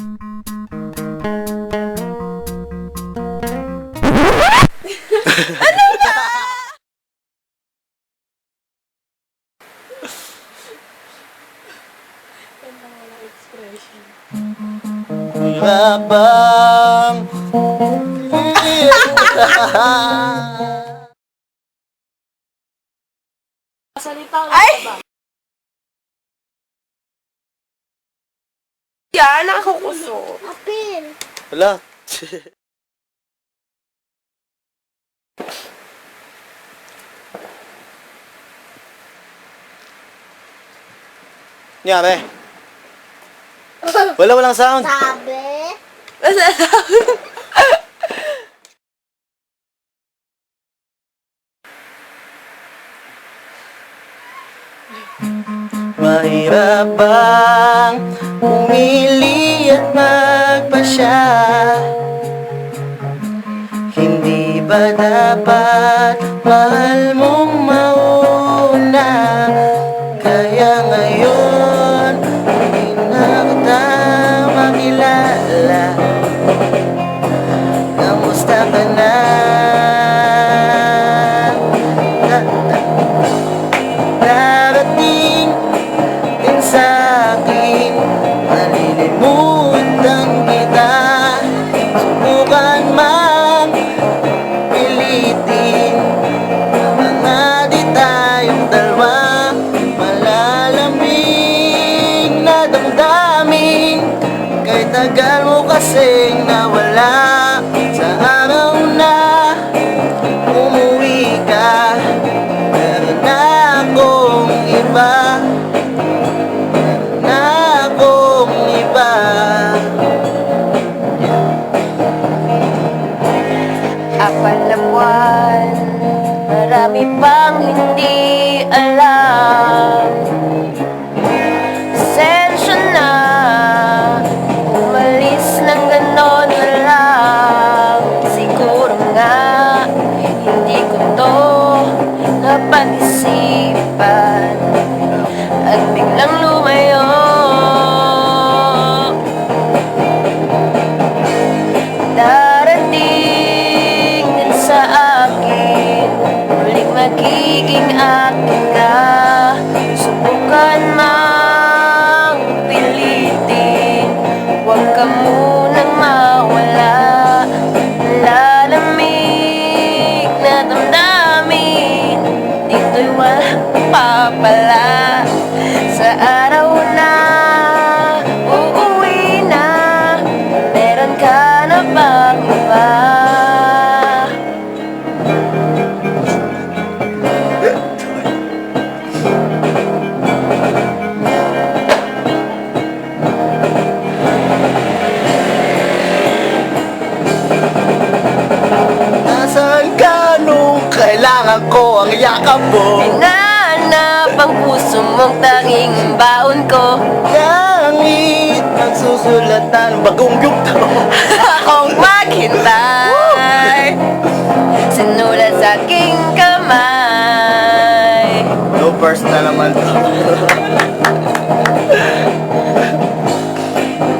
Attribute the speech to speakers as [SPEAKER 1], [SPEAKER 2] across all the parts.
[SPEAKER 1] Ano ba? Ganda mo ng expression.
[SPEAKER 2] Habang
[SPEAKER 1] Salita lang ka ba? Yan, nakakuso.
[SPEAKER 3] Apil.
[SPEAKER 2] Wala. Nangyari? Walang sound.
[SPEAKER 3] Sabi.
[SPEAKER 2] Mahirap bang pumili at magpasya? Hindi ba dapat mahal mong mauna? Kaya ngayon hindi na kita makilala. Kamusta ka na? Darating din sa'kin, malilimutan kita. Subukan mang pilitin, mga di tayong dalawa. Malalamig na damdamin, kay tagal mo kasing nawala. Sa araw na umuwi ka, meron na akong iba. Meron na akong iba.
[SPEAKER 1] Apat na buwan, marami pang hindi alam. Sensya na, umalis ng ganon na lang. Siguro nga, hindi ko to napag-isipan at biglang lumayo. Darating din sa akin, muling magiging akin ka. Subukan mang pilitin, huwag ka munang mawala. Lalamig na damdamin, dito'y walang papala. Sa araw na uuwi na, meron ka na bang iba?
[SPEAKER 2] Nasaan ka nung kailangan ko ang yakap mo?
[SPEAKER 1] Hinanap ang puso mong tanging baon ko.
[SPEAKER 2] Langit ang susulatan bagong yugto.
[SPEAKER 1] Akong maghintay, sinulat sa aking kamay.
[SPEAKER 2] No personal naman to.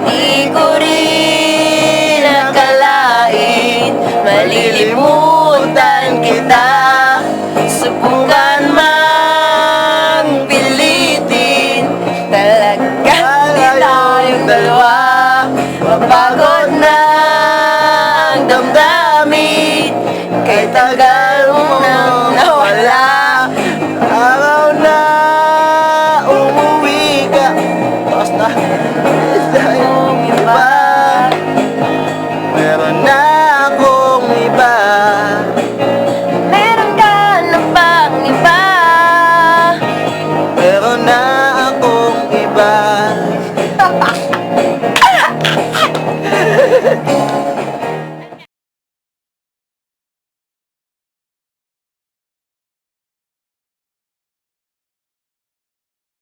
[SPEAKER 1] Di ko rin nakalain, malilimutan kita. Subukan mang pilitin, talaga di tayong dalawa. Mapagod na ang damdamin, kay tagal